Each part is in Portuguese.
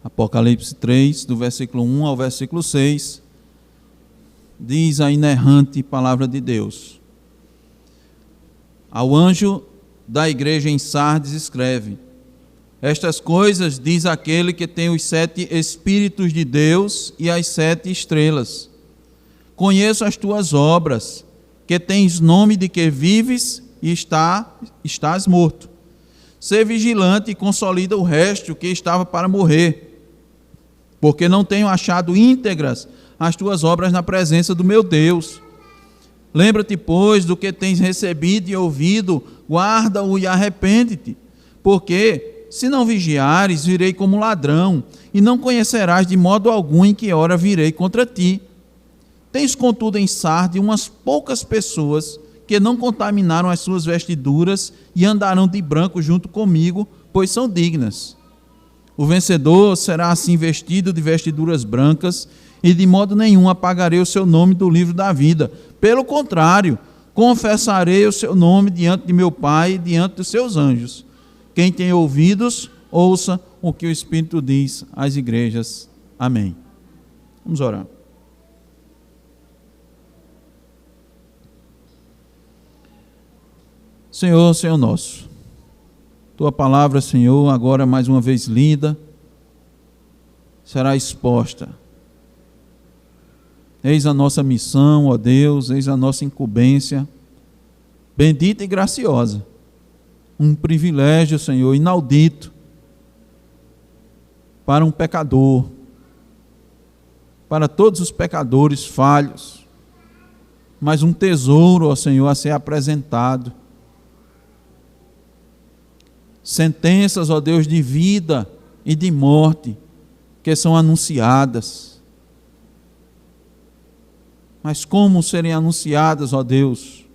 Apocalipse 3, do versículo 1 ao versículo 6, diz a inerrante palavra de Deus: ao anjo da igreja em Sardes escreve: estas coisas diz aquele que tem os 7 Espíritos de Deus e as 7 estrelas. Conheço as tuas obras, que tens nome de que vives e estás morto. Sê vigilante e consolida o resto que estava para morrer, porque não tenho achado íntegras as tuas obras na presença do meu Deus. Lembra-te, pois, do que tens recebido e ouvido, guarda-o e arrepende-te, porque, se não vigiares, virei como ladrão, e não conhecerás de modo algum em que hora virei contra ti. Tens, contudo, em Sardes umas poucas pessoas que não contaminaram as suas vestiduras e andarão de branco junto comigo, pois são dignas. O vencedor será assim vestido de vestiduras brancas, e de modo nenhum apagarei o seu nome do livro da vida. Pelo contrário, confessarei o seu nome diante de meu Pai e diante dos seus anjos. Quem tem ouvidos, ouça o que o Espírito diz às igrejas. Amém. Vamos orar. Senhor, Senhor nosso, Tua palavra, Senhor, agora mais uma vez lida, será exposta. Eis a nossa missão, ó Deus, eis a nossa incumbência, bendita e graciosa. Um privilégio, Senhor, inaudito para um pecador, para todos os pecadores falhos, mas um tesouro, ó Senhor, a ser apresentado. Sentenças, ó Deus, de vida e de morte que são anunciadas. Mas como serem anunciadas, ó Deus,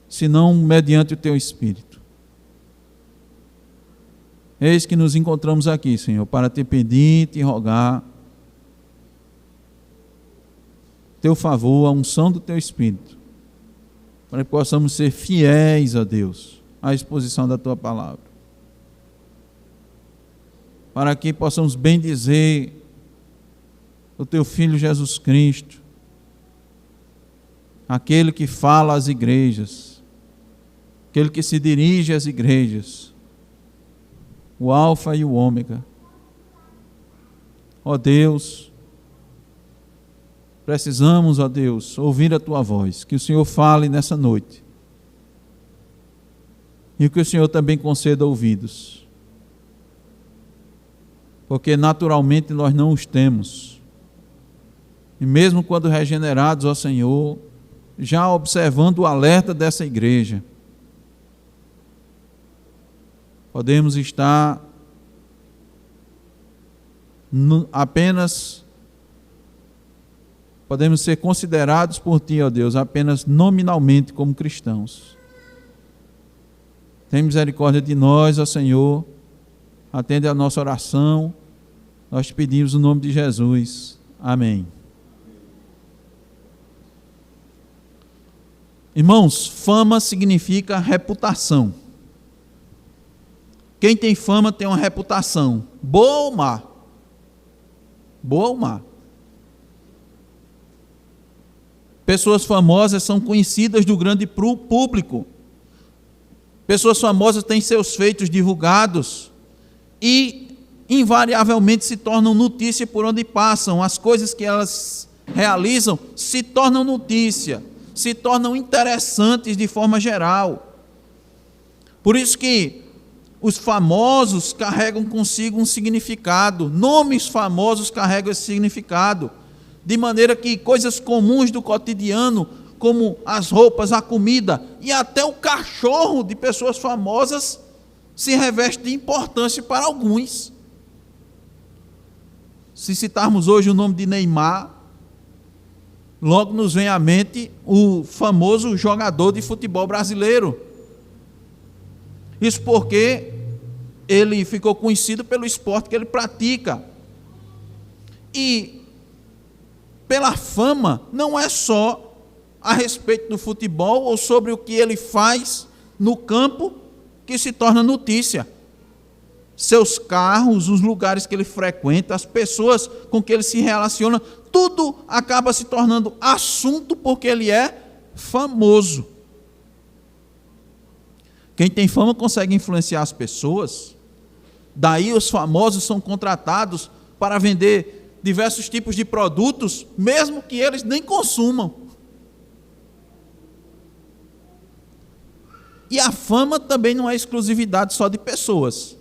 se não mediante o Teu Espírito? Eis que nos encontramos aqui, Senhor, para Te pedir e Te rogar Teu favor, a unção do Teu Espírito, para que possamos ser fiéis a Deus, à exposição da Tua palavra, para que possamos bendizer o Teu Filho Jesus Cristo, aquele que fala às igrejas, aquele que se dirige às igrejas, o Alfa e o Ômega. Ó Deus, precisamos, ó Deus, ouvir a Tua voz, que o Senhor fale nessa noite, e que o Senhor também conceda ouvidos, porque naturalmente nós não os temos, e mesmo quando regenerados, ó Senhor, já observando o alerta dessa igreja, podemos estar podemos ser considerados por Ti, ó Deus, apenas nominalmente como cristãos. Tem misericórdia de nós, ó Senhor, atende a nossa oração, nós te pedimos no nome de Jesus. Amém. Irmãos, fama significa reputação. Quem tem fama tem uma reputação, boa ou má? Boa ou má? Pessoas famosas são conhecidas do grande público. Pessoas famosas têm seus feitos divulgados e invariavelmente se tornam notícia por onde passam. As coisas que elas realizam se tornam notícia, se tornam interessantes de forma geral. Por isso que os famosos carregam consigo um significado, nomes famosos carregam esse significado, de maneira que coisas comuns do cotidiano, como as roupas, a comida e até o cachorro de pessoas famosas, se reveste de importância para alguns. Se citarmos hoje o nome de Neymar, logo nos vem à mente o famoso jogador de futebol brasileiro. Isso porque ele ficou conhecido pelo esporte que ele pratica. E pela fama, não é só a respeito do futebol ou sobre o que ele faz no campo que se torna notícia. seus carros, os lugares que ele frequenta, as pessoas com que ele se relaciona, tudo acaba se tornando assunto porque ele é famoso. Quem tem fama consegue influenciar as pessoas, daí os famosos são contratados para vender diversos tipos de produtos, mesmo que eles nem consumam. E a fama também não é exclusividade só de pessoas.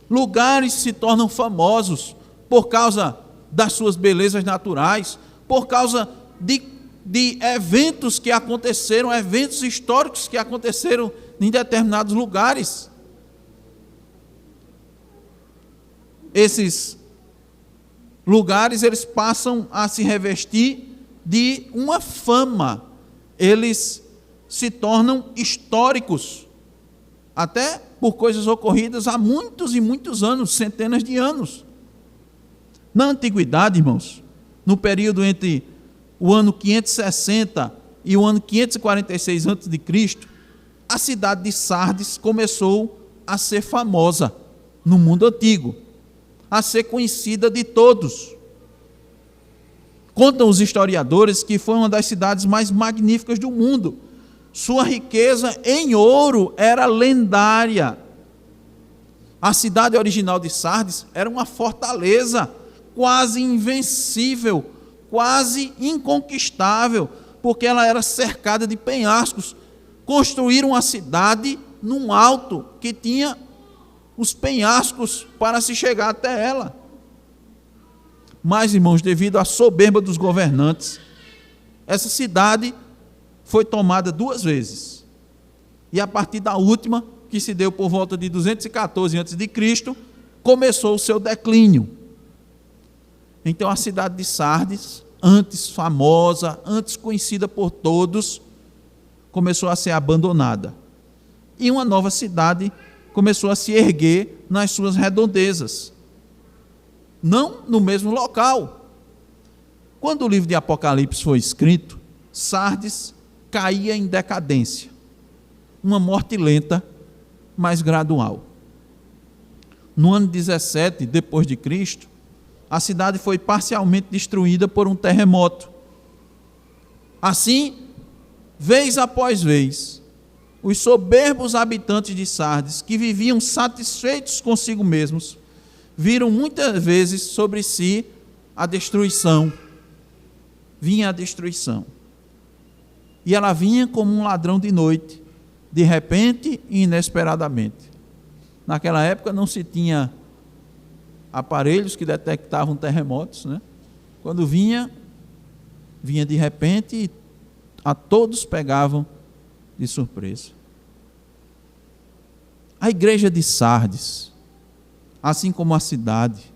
Lugares se tornam famosos por causa das suas belezas naturais, por causa de eventos que aconteceram, eventos históricos que aconteceram em determinados lugares. Esses lugares, eles passam a se revestir de uma fama, eles se tornam históricos, até por coisas ocorridas há muitos e muitos anos, centenas de anos. Na antiguidade, irmãos, no período entre o ano 560 e o ano 546 a.C., a cidade de Sardes começou a ser famosa no mundo antigo, a ser conhecida de todos. Contam os historiadores que foi uma das cidades mais magníficas do mundo. Sua riqueza em ouro era lendária. A cidade original de Sardes era uma fortaleza quase invencível, quase inconquistável, porque ela era cercada de penhascos. Construíram a cidade num alto que tinha os penhascos para se chegar até ela. Mas, irmãos, devido à soberba dos governantes, essa cidade foi tomada 2 vezes. E a partir da última, que se deu por volta de 214 a.C., começou o seu declínio. Então a cidade de Sardes, antes famosa, antes conhecida por todos, começou a ser abandonada. E uma nova cidade começou a se erguer nas suas redondezas. Não no mesmo local. Quando o livro de Apocalipse foi escrito, Sardes caía em decadência. Uma morte lenta, mas gradual. No ano 17 depois de Cristo, a cidade foi parcialmente destruída por um terremoto. Assim, vez após vez, os soberbos habitantes de Sardes, que viviam satisfeitos consigo mesmos, viram muitas vezes sobre si a destruição. Vinha a destruição. E ela vinha como um ladrão de noite, de repente e inesperadamente. Naquela época não se tinha aparelhos que detectavam terremotos, né? Quando vinha de repente e a todos pegavam de surpresa. A igreja de Sardes, assim como a cidade,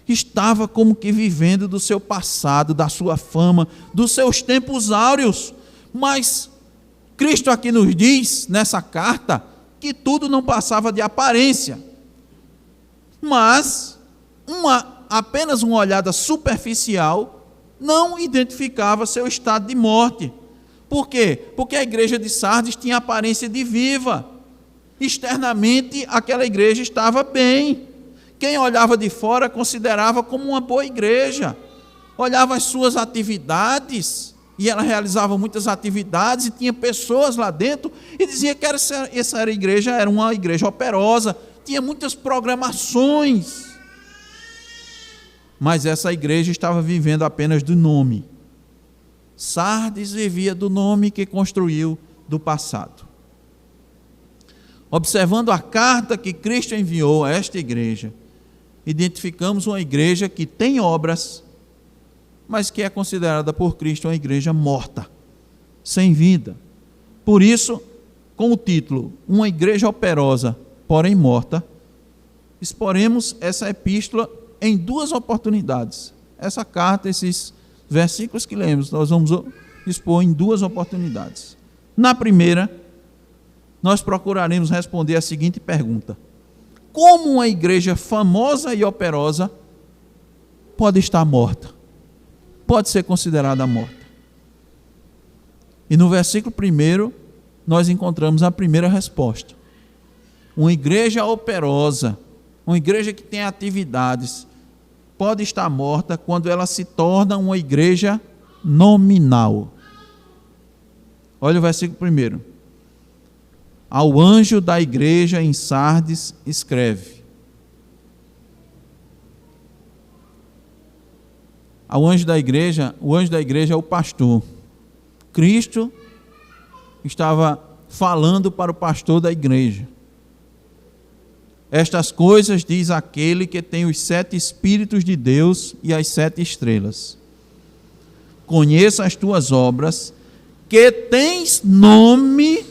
estava como que vivendo do seu passado, da sua fama, dos seus tempos áureos, mas Cristo aqui nos diz, nessa carta, que tudo não passava de aparência, mas apenas uma olhada superficial não identificava seu estado de morte. Por quê? Porque a igreja de Sardes tinha aparência de viva. Externamente, aquela igreja estava bem. Quem olhava de fora considerava como uma boa igreja. Olhava as suas atividades, e ela realizava muitas atividades, e tinha pessoas lá dentro, e dizia que essa igreja era uma igreja operosa, tinha muitas programações. Mas essa igreja estava vivendo apenas do nome. Sardes vivia do nome que construiu do passado. Observando a carta que Cristo enviou a esta igreja, identificamos uma igreja que tem obras, mas que é considerada por Cristo uma igreja morta, sem vida. Por isso, com o título Uma Igreja Operosa, porém morta, exporemos essa epístola em 2 oportunidades. Essa carta, esses versículos que lemos, nós vamos expor em 2 oportunidades. Na primeira, nós procuraremos responder a seguinte pergunta: como uma igreja famosa e operosa pode estar morta? Pode ser considerada morta? E no versículo 1, nós encontramos a primeira resposta. Uma igreja operosa uma igreja que tem atividades, pode estar morta quando ela se torna uma igreja nominal. Olha o versículo 1. Ao anjo da igreja em Sardes escreve. O anjo da igreja é o pastor. Cristo estava falando para o pastor da igreja. Estas coisas diz aquele que tem os 7 Espíritos de Deus e as 7 estrelas. Conheça as tuas obras, que tens nome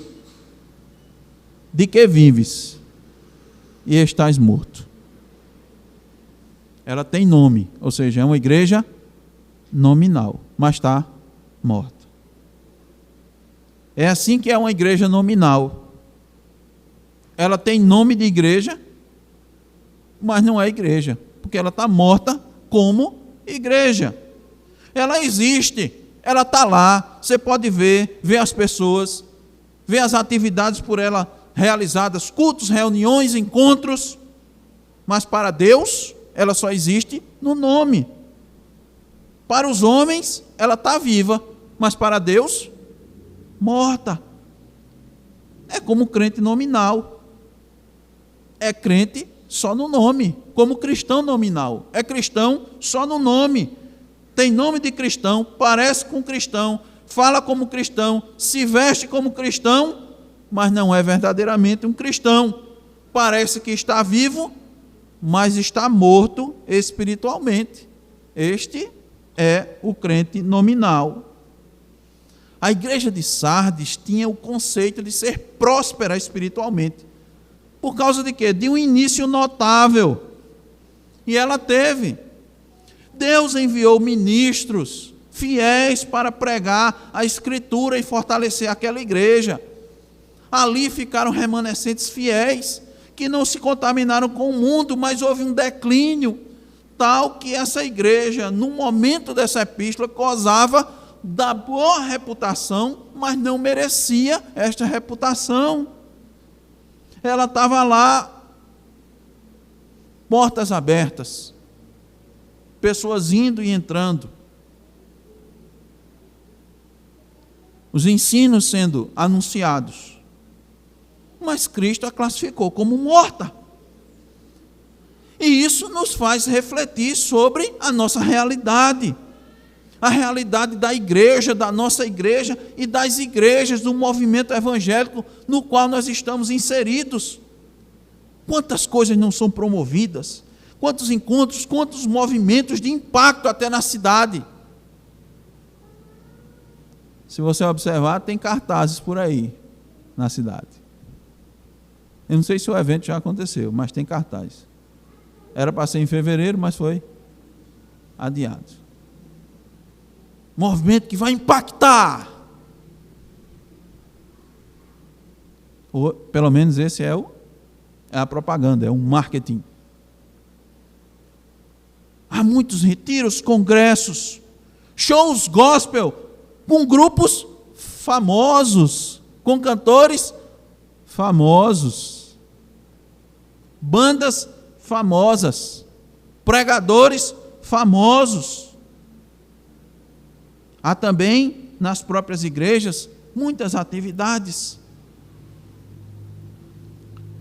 de que vives e estás morto. Ela tem nome, ou seja, é uma igreja nominal, mas está morta. É assim que é uma igreja nominal. Ela tem nome de igreja, mas não é igreja, porque ela está morta como igreja. Ela existe, ela está lá, você pode ver as pessoas, ver as atividades por ela realizadas, cultos, reuniões, encontros, mas para Deus, ela só existe no nome. Para os homens, ela está viva, mas para Deus, morta. É como crente nominal. É crente só no nome, como cristão nominal. É cristão só no nome. Tem nome de cristão, parece com cristão, fala como cristão, se veste como cristão, mas não é verdadeiramente um cristão. Parece que está vivo, mas está morto espiritualmente. Este é o crente nominal. A igreja de Sardes tinha o conceito de ser próspera espiritualmente. Por causa de quê? De um início notável. E ela teve. Deus enviou ministros fiéis para pregar a Escritura e fortalecer aquela igreja. Ali ficaram remanescentes fiéis, que não se contaminaram com o mundo, mas houve um declínio, tal que essa igreja, no momento dessa epístola, gozava da boa reputação, mas não merecia esta reputação. Ela estava lá, portas abertas, pessoas indo e entrando, os ensinos sendo anunciados, mas Cristo a classificou como morta. E isso nos faz refletir sobre a nossa realidade, a realidade da igreja, da nossa igreja e das igrejas do movimento evangélico no qual nós estamos inseridos. Quantas coisas não são promovidas, quantos encontros, quantos movimentos de impacto até na cidade. Se você observar, tem cartazes por aí na cidade. Eu não sei se o evento já aconteceu, mas tem cartazes. Era para ser em fevereiro, mas foi adiado. Movimento que vai impactar. Ou, pelo menos esse é a propaganda, é um marketing. Há muitos retiros, congressos, shows gospel, com grupos famosos, com cantores famosos, bandas famosas, pregadores famosos. Há também, nas próprias igrejas, muitas atividades.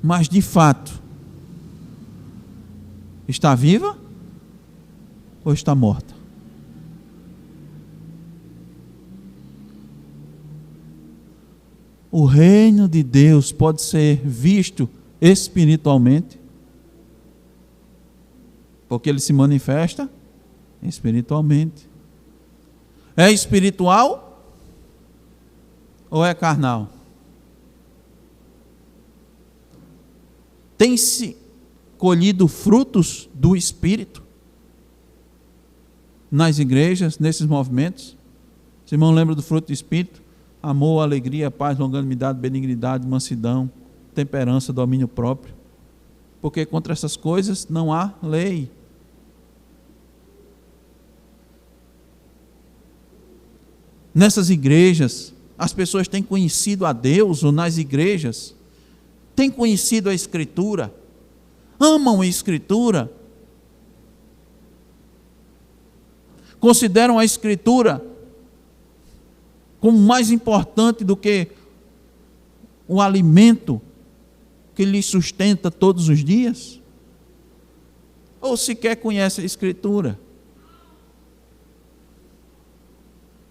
Mas, de fato, está viva ou está morta? O reino de Deus pode ser visto espiritualmente, porque ele se manifesta espiritualmente. É espiritual ou é carnal? Tem-se colhido frutos do Espírito nas igrejas, nesses movimentos? Os irmãos lembram do fruto do Espírito? Amor, alegria, paz, longanimidade, benignidade, mansidão, temperança, domínio próprio. Porque contra essas coisas não há lei. Nessas igrejas, as pessoas têm conhecido a Deus, ou nas igrejas, têm conhecido a Escritura, Amam a Escritura? Consideram a Escritura como mais importante do que o alimento que lhes sustenta todos os dias? Ou sequer conhece a Escritura?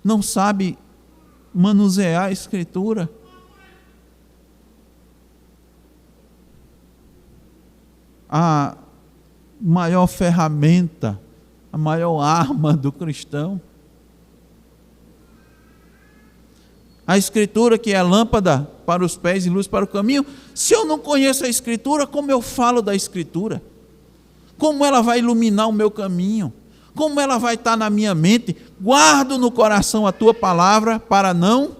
Não sabe manusear a Escritura? A maior ferramenta, a maior arma do cristão. A Escritura, que é lâmpada para os pés e luz para o caminho. Se eu não conheço a Escritura, como eu falo da Escritura? Como ela vai iluminar o meu caminho? Como ela vai estar na minha mente? Guardo no coração a tua palavra para não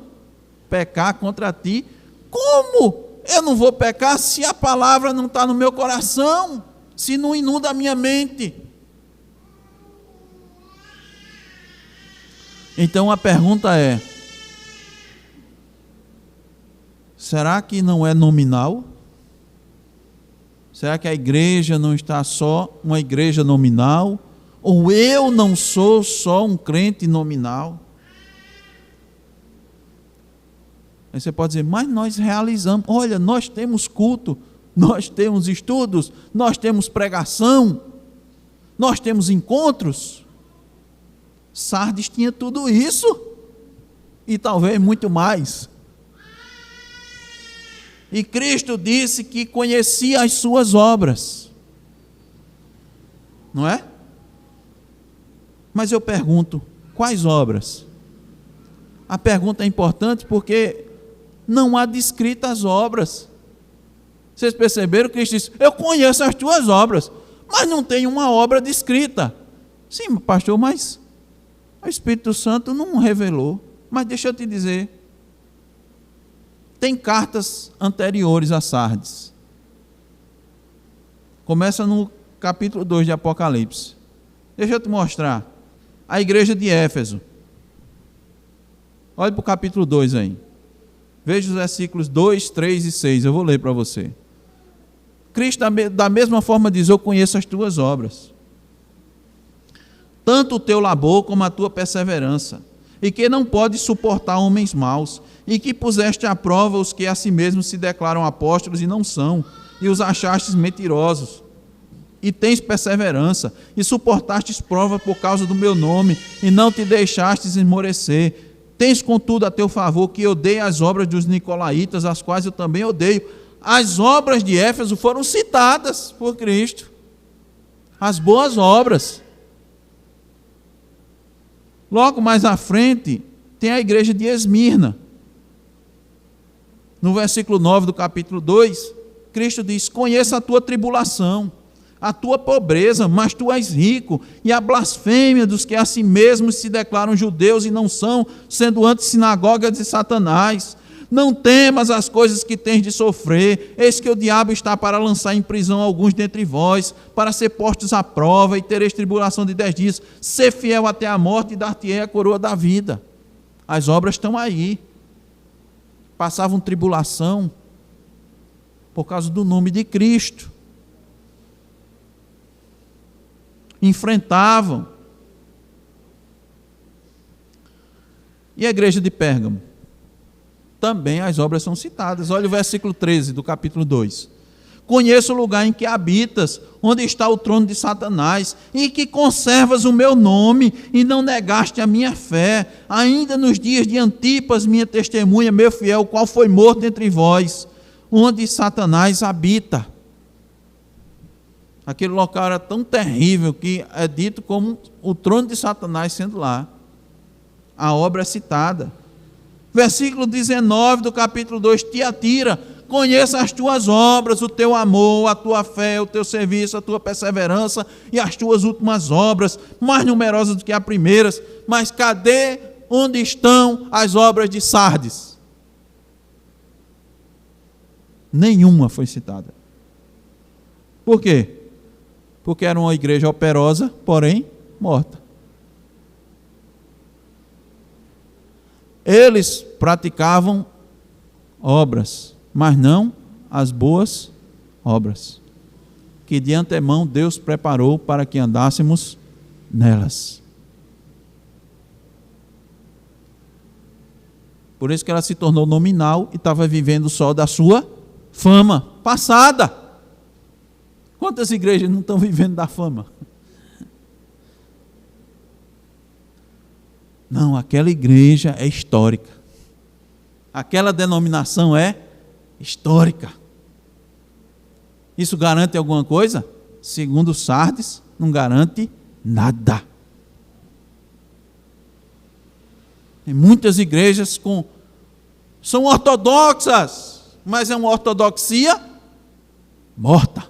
pecar contra ti. Como eu não vou pecar se a palavra não está no meu coração? Se não inunda a minha mente? Então a pergunta é: será que não é nominal? Será que a igreja não está só uma igreja nominal? Ou eu não sou só um crente nominal? Aí você pode dizer, mas nós realizamos, olha, nós temos culto, nós temos estudos, nós temos pregação, nós temos encontros. Sardes tinha tudo isso, e talvez muito mais. E Cristo disse que conhecia as suas obras. Não é? Mas eu pergunto, quais obras? A pergunta é importante porque não há descritas obras. Vocês perceberam que Cristo disse, eu conheço as tuas obras, mas não tem uma obra descrita. Sim, pastor, mas o Espírito Santo não revelou. Mas deixa eu te dizer, tem cartas anteriores a Sardes. Começa no capítulo 2 de Apocalipse. Deixa eu te mostrar. A igreja de Éfeso. Olha para o capítulo 2 aí. Veja os versículos 2, 3 e 6. Eu vou ler para você. Cristo da mesma forma diz, eu conheço as tuas obras. Tanto o teu labor como a tua perseverança. E que não podes suportar homens maus, e que puseste à prova os que a si mesmos se declaram apóstolos e não são, e os achastes mentirosos. E tens perseverança, e suportastes prova por causa do meu nome, e não te deixastes esmorecer. Tens contudo a teu favor que odeia as obras dos nicolaítas, as quais eu também odeio. As obras de Éfeso foram citadas por Cristo. As boas obras. Logo mais à frente, tem a igreja de Esmirna. No versículo 9 do capítulo 2, Cristo diz, conheça a tua tribulação, a tua pobreza, mas tu és rico, e a blasfêmia dos que a si mesmos se declaram judeus e não são, sendo antes sinagoga de Satanás. Não temas as coisas que tens de sofrer, eis que o diabo está para lançar em prisão alguns dentre vós, para ser postos à prova, e tereis tribulação de 10 dias. Sê fiel até a morte, e dar-te-ei a coroa da vida. As obras estão aí. Passavam tribulação por causa do nome de Cristo. Enfrentavam. E a igreja de Pérgamo? Também as obras são citadas. Olha o versículo 13 do capítulo 2. Conheço o lugar em que habitas, onde está o trono de Satanás, e que conservas o meu nome, e não negaste a minha fé, ainda nos dias de Antipas, minha testemunha, meu fiel, o qual foi morto entre vós, onde Satanás habita. Aquele local era tão terrível que é dito como o trono de Satanás sendo lá. A obra é citada. Versículo 19 do capítulo 2, Tiatira, conheça as tuas obras, o teu amor, a tua fé, o teu serviço, a tua perseverança e as tuas últimas obras, mais numerosas do que as primeiras. Mas cadê, onde estão as obras de Sardes? Nenhuma foi citada. Por quê? Porque era uma igreja operosa, porém morta. Eles praticavam obras, mas não as boas obras. que de antemão Deus preparou para que andássemos nelas. Por isso que ela se tornou nominal e estava vivendo só da sua fama passada. Quantas igrejas não estão vivendo da fama? Não, aquela igreja é histórica. Aquela denominação é histórica. Isso garante alguma coisa? Segundo Sardes, não garante nada. Tem muitas igrejas são ortodoxas, mas é uma ortodoxia morta.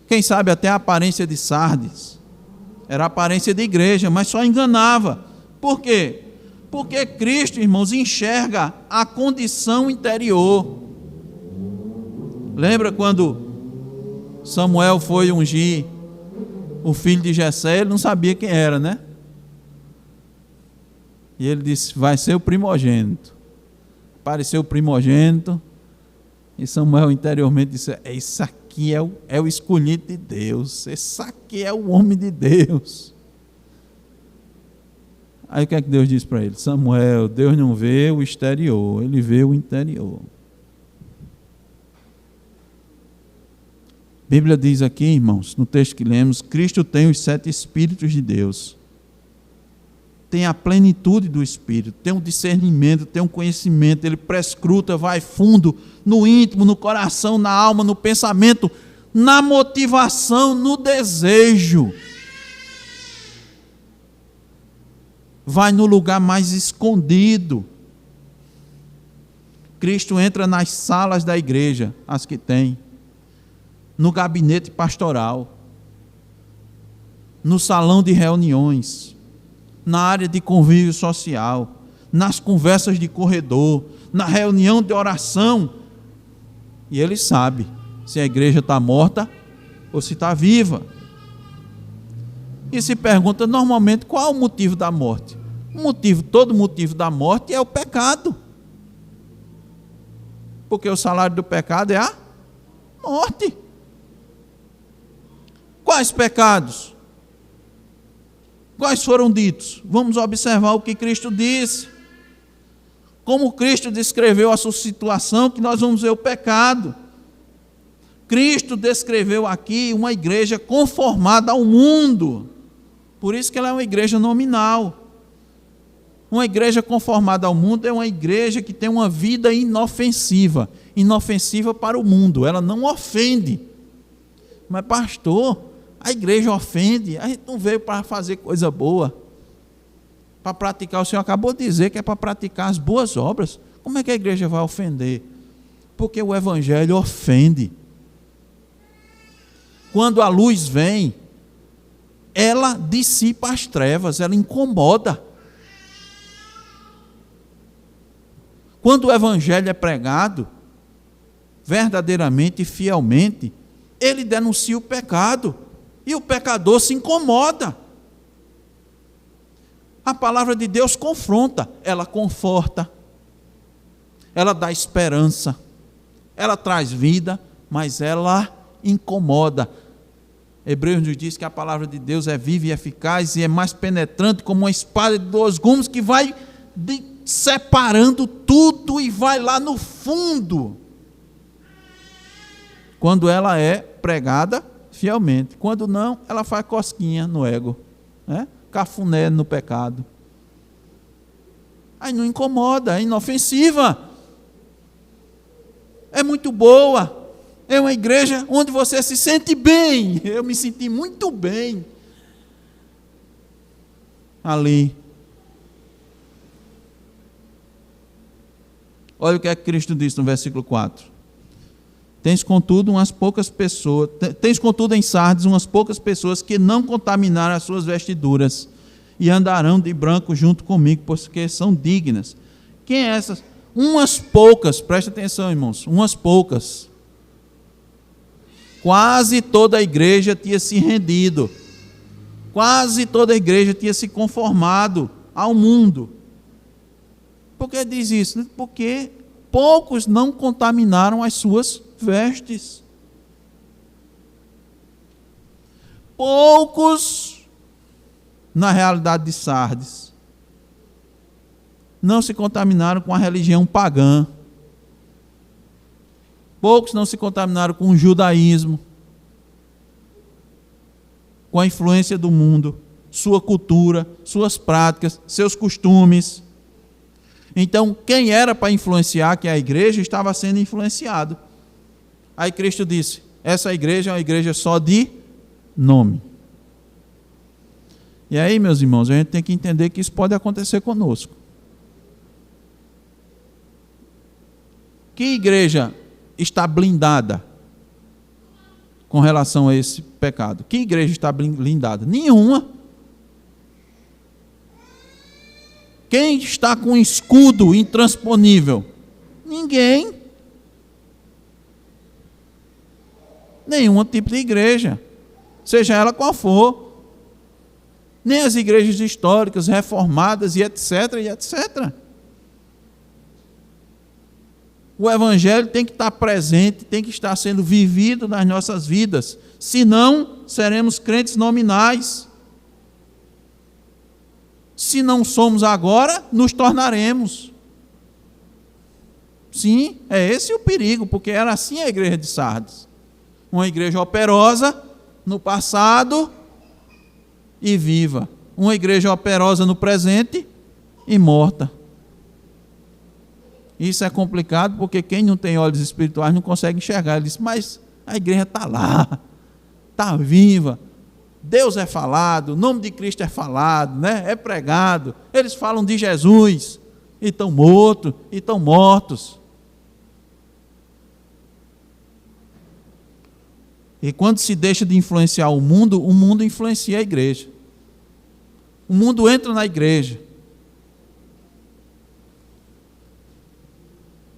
Quem sabe até a aparência de Sardes era a aparência de igreja, mas só enganava. Por quê? Porque Cristo, irmãos, enxerga a condição interior. Lembra quando Samuel foi ungir o filho de Jessé? Ele não sabia quem era, né? E ele disse: vai ser o primogênito. Apareceu o primogênito, e Samuel interiormente disse: isso aqui é o escolhido de Deus, esse aqui é o homem de Deus. Aí o que é que Deus disse para ele? Samuel, Deus não vê o exterior, Ele vê o interior. A Bíblia diz aqui, irmãos, no texto que lemos, Cristo tem os 7 Espíritos de Deus. Tem a plenitude do Espírito, tem um discernimento, tem um conhecimento, Ele prescruta, vai fundo, no íntimo, no coração, na alma, no pensamento, na motivação, no desejo. Vai no lugar mais escondido. Cristo entra nas salas da igreja, as que tem, no gabinete pastoral, no salão de reuniões, na área de convívio social, nas conversas de corredor, na reunião de oração, e Ele sabe se a igreja está morta ou se está viva. E se pergunta normalmente qual é o motivo da morte. Todo motivo da morte é o pecado. Porque o salário do pecado é a morte. Quais pecados? Quais foram ditos? Vamos observar o que Cristo disse. Como Cristo descreveu a sua situação, que nós vamos ver o pecado. Cristo descreveu aqui uma igreja conformada ao mundo. Por isso que ela é uma igreja nominal. Uma igreja conformada ao mundo é uma igreja que tem uma vida inofensiva. Inofensiva para o mundo. Ela não ofende. Mas pastor, a igreja ofende. A gente não veio para fazer coisa boa. Para praticar, o Senhor acabou de dizer que é para praticar as boas obras. Como é que a igreja vai ofender? Porque o evangelho ofende. Quando a luz vem, ela dissipa as trevas, ela incomoda. Quando o evangelho é pregado, verdadeiramente e fielmente, ele denuncia o pecado, e o pecador se incomoda. A palavra de Deus confronta, ela conforta, ela dá esperança, ela traz vida, mas ela incomoda. Hebreus nos diz que a palavra de Deus é viva e eficaz e é mais penetrante como uma espada de 2 gumes que vai separando tudo e vai lá no fundo. Quando ela é pregada fielmente. Quando não, ela faz cosquinha no ego, né? Cafuné no pecado. Aí não incomoda, é inofensiva. É muito boa. É uma igreja onde você se sente bem. Eu me senti muito bem ali. Olha o que é que Cristo diz no versículo 4. Tens contudo em Sardes umas poucas pessoas que não contaminaram as suas vestiduras e andarão de branco junto comigo, porque são dignas. Quem é essas? Umas poucas, presta atenção, irmãos, umas poucas. Quase toda a igreja tinha se rendido. Quase toda a igreja tinha se conformado ao mundo. Por que diz isso? Porque poucos não contaminaram as suas vestes. Poucos, na realidade de Sardes, não se contaminaram com a religião pagã. Poucos não se contaminaram com o judaísmo, com a influência do mundo, sua cultura, suas práticas, seus costumes. Então, quem era para influenciar, que é a igreja, estava sendo influenciado. Aí Cristo disse, essa igreja é uma igreja só de nome. E aí, meus irmãos, a gente tem que entender que isso pode acontecer conosco. Que igreja está blindada com relação a esse pecado? Que igreja está blindada? Nenhuma. Quem está com escudo intransponível? Ninguém. Nenhum tipo de igreja, seja ela qual for. Nem as igrejas históricas, reformadas e etc, e etc. O evangelho tem que estar presente, tem que estar sendo vivido nas nossas vidas. Senão, seremos crentes nominais. Se não somos agora, nos tornaremos. Sim, é esse o perigo, porque era assim a igreja de Sardes. Uma igreja operosa no passado e viva. Uma igreja operosa no presente e morta. Isso é complicado, porque quem não tem olhos espirituais não consegue enxergar. Ele diz, mas a igreja está lá, está viva, Deus é falado, o nome de Cristo é falado, né? É pregado, eles falam de Jesus, e estão mortos, e estão mortos. E quando se deixa de influenciar o mundo influencia a igreja. O mundo entra na igreja.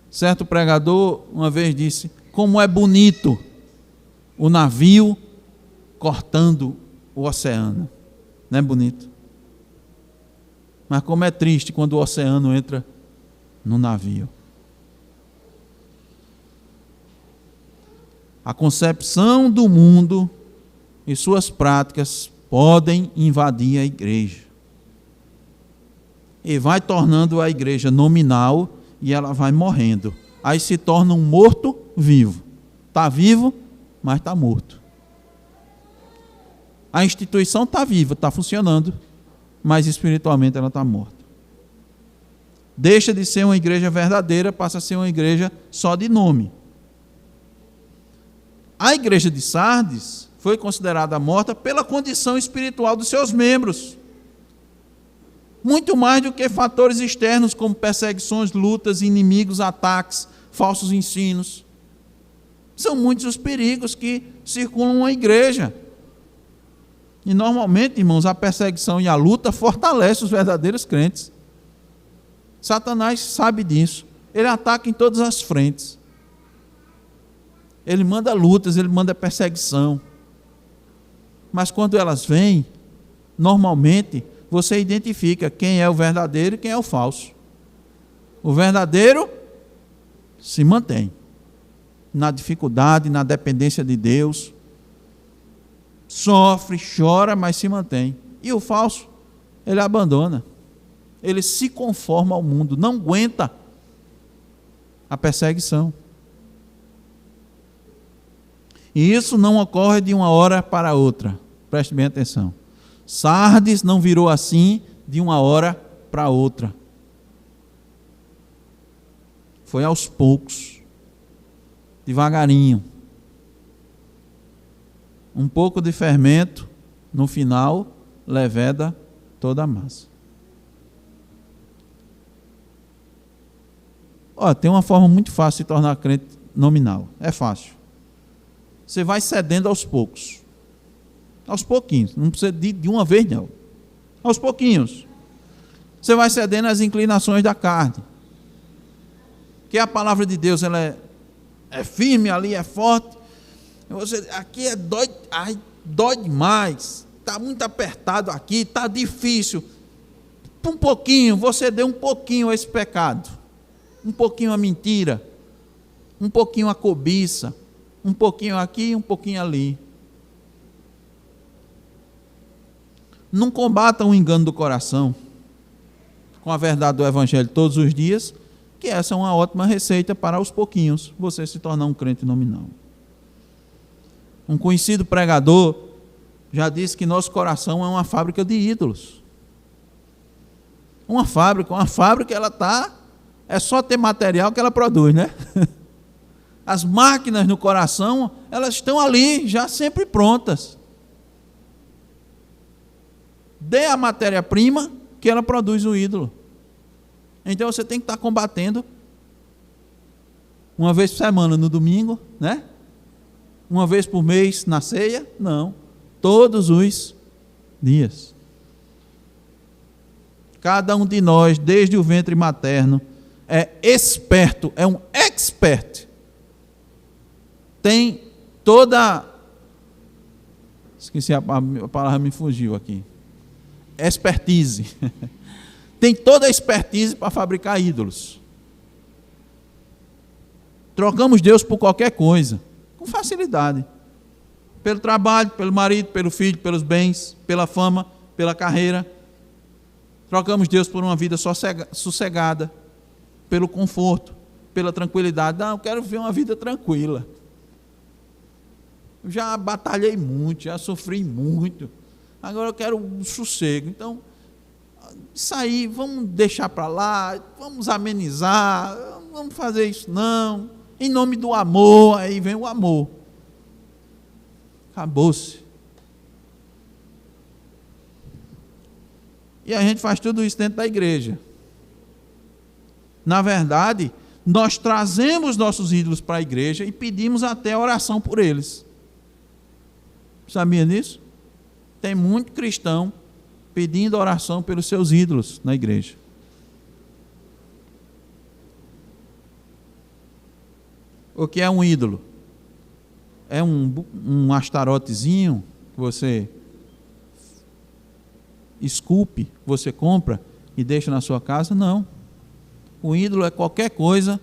Certo pregador uma vez disse, como é bonito o navio cortando o oceano. Não é bonito? Mas como é triste quando o oceano entra no navio. A concepção do mundo e suas práticas podem invadir a igreja. E vai tornando a igreja nominal e ela vai morrendo. Aí se torna um morto-vivo. Está vivo, mas está morto. A instituição está viva, está funcionando, mas espiritualmente ela está morta. Deixa de ser uma igreja verdadeira, passa a ser uma igreja só de nome. A igreja de Sardes foi considerada morta pela condição espiritual dos seus membros. Muito mais do que fatores externos como perseguições, lutas, inimigos, ataques, falsos ensinos. São muitos os perigos que circulam a igreja. E normalmente, irmãos, a perseguição e a luta fortalecem os verdadeiros crentes. Satanás sabe disso. Ele ataca em todas as frentes. Ele manda lutas, ele manda perseguição. Mas quando elas vêm, normalmente, você identifica quem é o verdadeiro e quem é o falso. O verdadeiro se mantém na dificuldade, na dependência de Deus. Sofre, chora, mas se mantém. E o falso, ele abandona. Ele se conforma ao mundo, não aguenta a perseguição. E isso não ocorre de uma hora para outra. Preste bem atenção. Sardes não virou assim de uma hora para outra. Foi aos poucos, devagarinho. Um pouco de fermento, no final, leveda toda a massa. Tem uma forma muito fácil de se tornar crente nominal. É fácil. Você vai cedendo aos poucos. Aos pouquinhos. Não precisa de uma vez, não. Aos pouquinhos. Você vai cedendo às inclinações da carne. Que a palavra de Deus ela é firme ali, é forte. Você, aqui dói, dói demais. Está muito apertado aqui, está difícil. Um pouquinho, você deu um pouquinho a esse pecado. um pouquinho a mentira, um pouquinho a cobiça, um pouquinho aqui, um pouquinho ali. Não combata o engano do coração com a verdade do Evangelho todos os dias, que essa é uma ótima receita para aos pouquinhos você se tornar um crente nominal. Um conhecido pregador já disse que nosso coração é uma fábrica de ídolos. Uma fábrica ela está, é só ter material que ela produz, né? As máquinas no coração, elas estão ali, já sempre prontas. Dê a matéria-prima que ela produz o ídolo. Então você tem que estar combatendo uma vez por semana no domingo, né? Uma vez por mês na ceia? Não. Todos os dias. Cada um de nós, desde o ventre materno, é esperto, é um expert. Tem toda... Esqueci a palavra, me fugiu aqui. Expertise. Tem toda a expertise para fabricar ídolos. Trocamos Deus por qualquer coisa, com facilidade. Pelo trabalho, pelo marido, pelo filho, pelos bens, pela fama, pela carreira. Trocamos Deus por uma vida sossegada, pelo conforto, pela tranquilidade. Não, eu quero viver uma vida tranquila. Eu já batalhei muito, já sofri muito. Agora eu quero um sossego. Então, isso aí, vamos deixar para lá, vamos amenizar, vamos fazer isso não. Em nome do amor, aí vem o amor. Acabou-se. E a gente faz tudo isso dentro da igreja. Na verdade, nós trazemos nossos ídolos para a igreja e pedimos até oração por eles. Sabia disso? Tem muito cristão pedindo oração pelos seus ídolos na igreja. O que é um ídolo? É um astarotezinho que você esculpe, você compra e deixa na sua casa? Não. O ídolo é qualquer coisa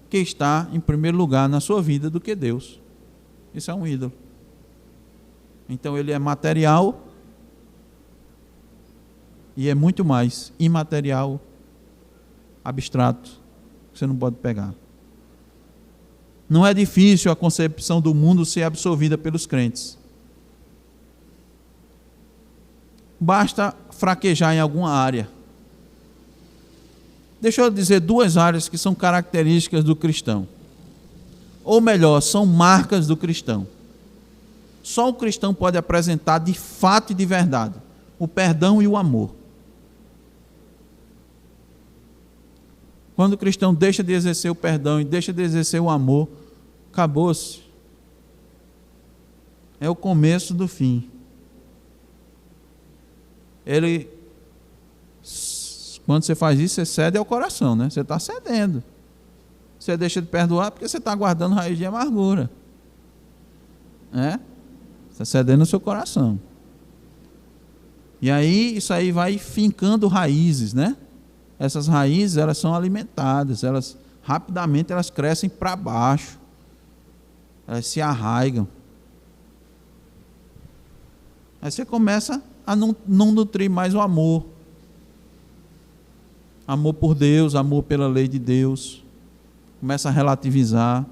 que está em primeiro lugar na sua vida do que Deus. Isso é um ídolo. Então ele é material e é muito mais imaterial, abstrato, que você não pode pegar. Não é difícil a concepção do mundo ser absorvida pelos crentes. Basta fraquejar em alguma área. Deixa eu dizer duas áreas que são características do cristão. Ou melhor, são marcas do cristão. Só o cristão pode apresentar de fato e de verdade o perdão e o amor. Quando o cristão deixa de exercer o perdão e deixa de exercer o amor, acabou-se. É o começo do fim. Quando você faz isso, você cede ao coração, né? Você está cedendo. Você deixa de perdoar porque você está guardando raiz de amargura. Está cedendo no seu coração. E aí, isso aí vai fincando raízes, né? Essas raízes, elas são alimentadas, rapidamente elas crescem para baixo. Elas se arraigam. Aí você começa a não nutrir mais o amor. Amor por Deus, amor pela lei de Deus. Começa a relativizar.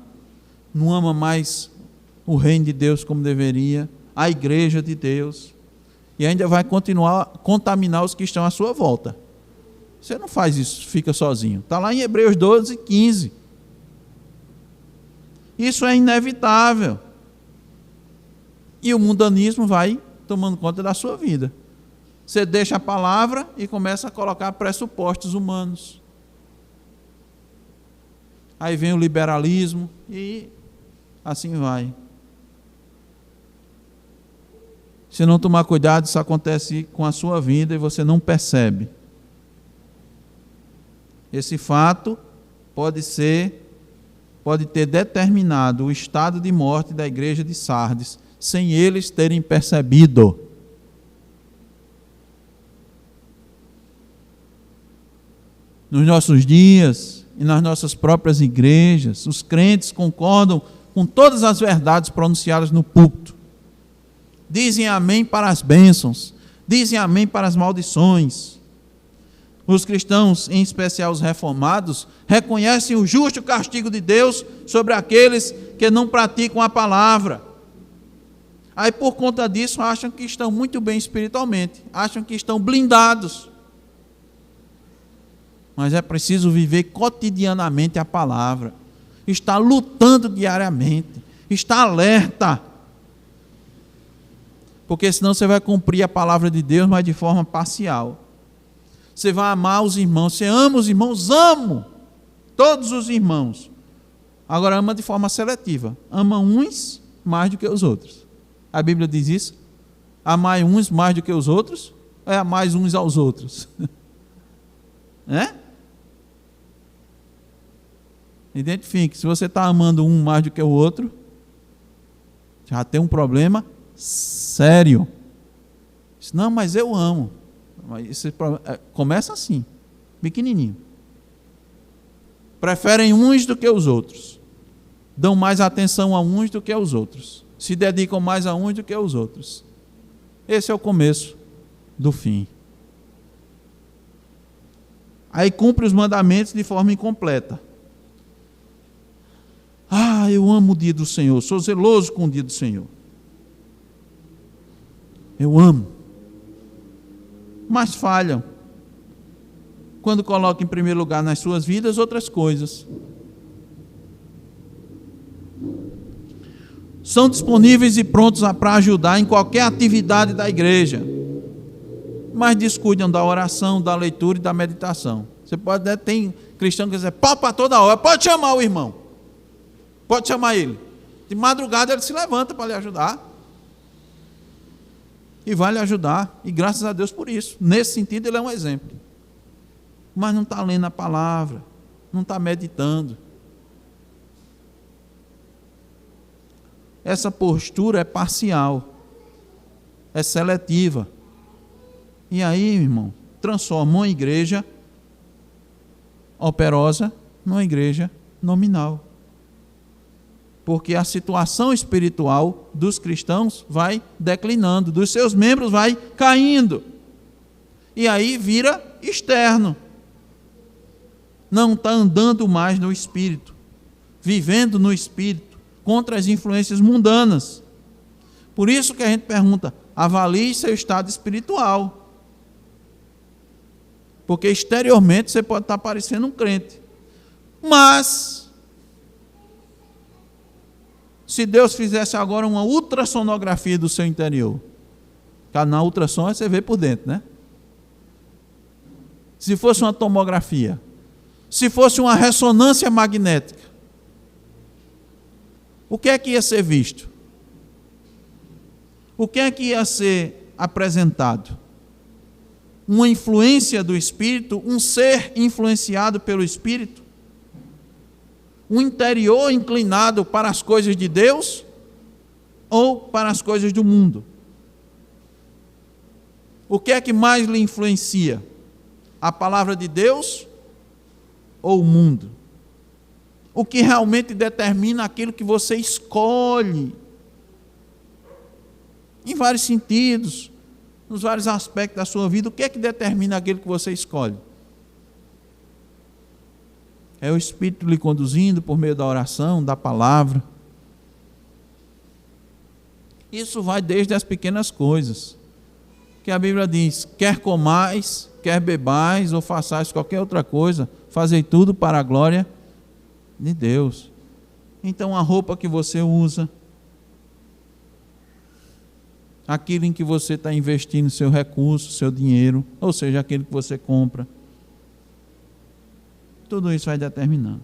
Não ama mais o reino de Deus como deveria. A igreja de Deus. E ainda vai continuar a contaminar os que estão à sua volta. Você não faz isso, fica sozinho. Está lá em Hebreus 12, 15. Isso é inevitável. E o mundanismo vai tomando conta da sua vida. Você deixa a palavra e começa a colocar pressupostos humanos. Aí vem o liberalismo e assim vai. Se não tomar cuidado, isso acontece com a sua vida e você não percebe. Esse fato pode ter determinado o estado de morte da igreja de Sardes, sem eles terem percebido. Nos nossos dias, e nas nossas próprias igrejas, os crentes concordam com todas as verdades pronunciadas no púlpito. Dizem amém para as bênçãos, dizem amém para as maldições. Os cristãos, em especial os reformados, reconhecem o justo castigo de Deus sobre aqueles que não praticam a palavra. Aí, por conta disso, acham que estão muito bem espiritualmente, acham que estão blindados. Mas é preciso viver cotidianamente a palavra, estar lutando diariamente, estar alerta. Porque senão você vai cumprir a palavra de Deus, mas de forma parcial. Você vai amar os irmãos, você ama os irmãos, amo todos os irmãos. Agora ama de forma seletiva, ama uns mais do que os outros. A Bíblia diz isso? Amar uns mais do que os outros? Ou é amar uns aos outros? Identifique, se você está amando um mais do que o outro, já tem um problema sério. Não, mas eu amo. Começa assim, pequenininho. Preferem uns do que os outros. Dão mais atenção a uns do que aos outros. Se dedicam mais a uns do que aos outros. Esse é o começo do fim. Aí cumpre os mandamentos de forma incompleta. Eu amo o dia do Senhor, sou zeloso com o dia do Senhor. Eu amo. Mas falham quando colocam em primeiro lugar nas suas vidas outras coisas. São disponíveis e prontos para ajudar em qualquer atividade da igreja, mas descuidam da oração, da leitura e da meditação. Você pode ter cristão que dizer, pau para toda hora, pode chamar o irmão, pode chamar ele. De madrugada ele se levanta para lhe ajudar. E vai lhe ajudar, e graças a Deus por isso. Nesse sentido ele é um exemplo. Mas não está lendo a palavra, não está meditando. Essa postura é parcial, é seletiva. E aí, irmão, transforma uma igreja operosa numa igreja nominal. Porque a situação espiritual dos cristãos vai declinando, dos seus membros vai caindo. E aí vira externo. Não está andando mais no Espírito, vivendo no Espírito, contra as influências mundanas. Por isso que a gente pergunta, avalie seu estado espiritual. Porque exteriormente você pode estar parecendo um crente. Mas se Deus fizesse agora uma ultrassonografia do seu interior, na ultrassom você vê por dentro, né? Se fosse uma tomografia, se fosse uma ressonância magnética, o que é que ia ser visto? O que é que ia ser apresentado? Uma influência do Espírito, um ser influenciado pelo Espírito? Um interior inclinado para as coisas de Deus ou para as coisas do mundo? O que é que mais lhe influencia? A palavra de Deus ou o mundo? O que realmente determina aquilo que você escolhe? Em vários sentidos, nos vários aspectos da sua vida, o que é que determina aquilo que você escolhe? É o Espírito lhe conduzindo por meio da oração, da palavra. Isso vai desde as pequenas coisas. Que a Bíblia diz, quer comais, quer bebais, ou façais qualquer outra coisa, fazei tudo para a glória de Deus. Então a roupa que você usa, aquilo em que você está investindo seu recurso, seu dinheiro, ou seja, aquilo que você compra, tudo isso vai determinando.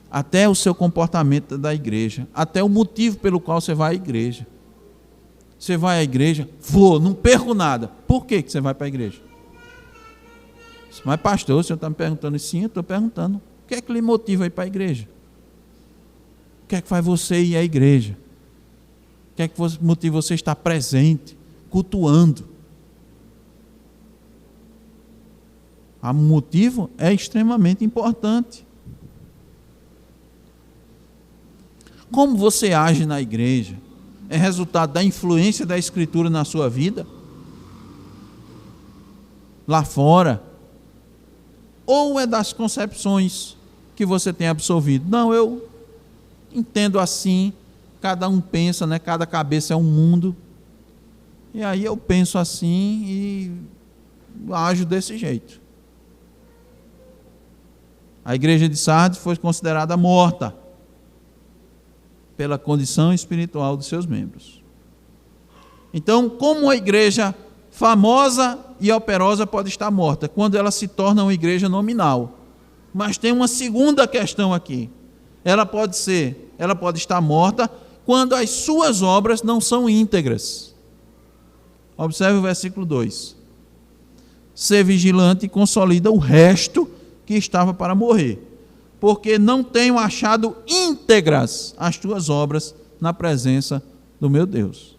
Até o seu comportamento da igreja, até o motivo pelo qual você vai à igreja. Você vai à igreja, vou, não perco nada. Por que você vai para a igreja? Mas pastor, o senhor está me perguntando isso? Sim, eu estou perguntando. O que é que lhe motiva a ir para a igreja? O que é que faz você ir à igreja? O que é que motiva você a estar presente, cultuando? O motivo é extremamente importante. Como você age na igreja é resultado da influência da Escritura na sua vida? Lá fora? Ou é das concepções que você tem absorvido? Não, eu entendo assim, cada um pensa, né? Cada cabeça é um mundo. E aí eu penso assim e ajo desse jeito. A igreja de Sardes foi considerada morta pela condição espiritual dos seus membros. Então, como uma igreja famosa e operosa pode estar morta? Quando ela se torna uma igreja nominal. Mas tem uma segunda questão aqui. Ela pode estar morta quando as suas obras não são íntegras. Observe o versículo 2. Ser vigilante e consolida o resto que estava para morrer, porque não tenho achado íntegras as tuas obras na presença do meu Deus.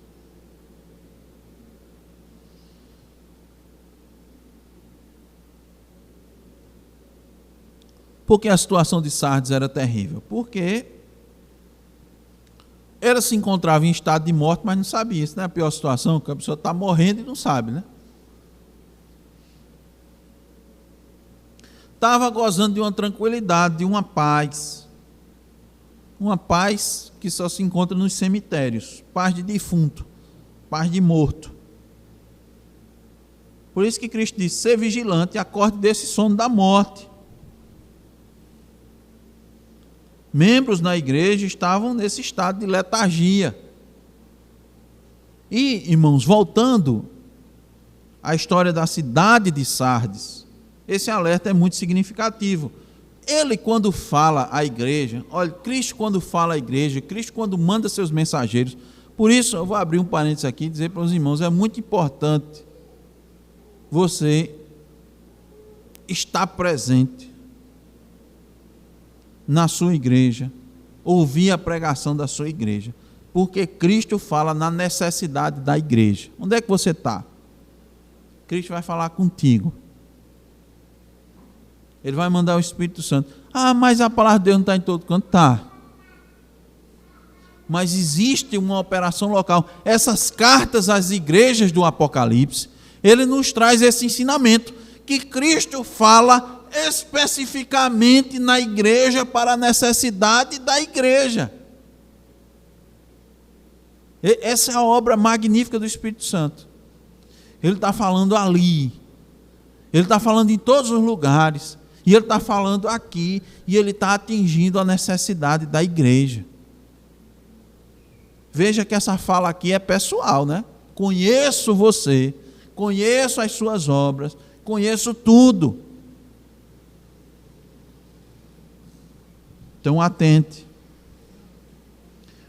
Por que a situação de Sardes era terrível? Porque ela se encontrava em estado de morte, mas não sabia. Isso não é a pior situação, que a pessoa está morrendo e não sabe, né? Estava gozando de uma tranquilidade, de uma paz que só se encontra nos cemitérios, paz de defunto, paz de morto. Por isso que Cristo disse: ser vigilante e acorde desse sono da morte. Membros na igreja estavam nesse estado de letargia. E, irmãos, voltando à história da cidade de Sardes, esse alerta é muito significativo. Ele, quando fala à igreja, olha, Cristo quando fala à igreja, Cristo quando manda seus mensageiros, por isso eu vou abrir um parênteses aqui e dizer para os irmãos, é muito importante você estar presente na sua igreja, ouvir a pregação da sua igreja, porque Cristo fala na necessidade da igreja. Onde é que você está? Cristo vai falar contigo. Ele vai mandar o Espírito Santo. Ah, mas a palavra de Deus não está em todo canto. Está. Mas existe uma operação local. Essas cartas às igrejas do Apocalipse, ele nos traz esse ensinamento, que Cristo fala especificamente na igreja para a necessidade da igreja. Essa é a obra magnífica do Espírito Santo. Ele está falando ali. Ele está falando em todos os lugares. E ele está falando aqui, e ele está atingindo a necessidade da igreja. Veja que essa fala aqui é pessoal, né? Conheço você, conheço as suas obras, conheço tudo. Então atente.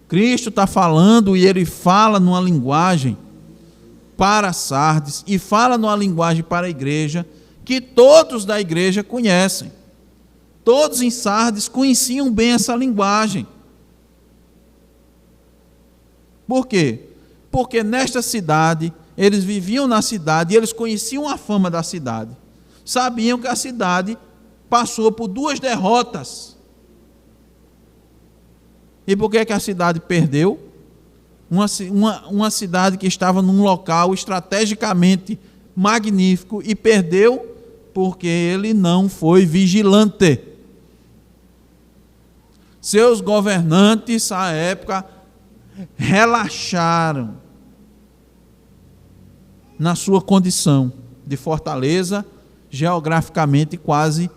Cristo está falando e ele fala numa linguagem para Sardes e fala numa linguagem para a igreja que todos da igreja conhecem. Todos em Sardes conheciam bem essa linguagem. Por quê? Porque nesta cidade, eles viviam na cidade e eles conheciam a fama da cidade. Sabiam que a cidade passou por 2 derrotas. E por que a cidade perdeu? Uma cidade que estava num local estrategicamente magnífico e perdeu porque ele não foi vigilante. Seus governantes, à época, relaxaram na sua condição de fortaleza, geograficamente quase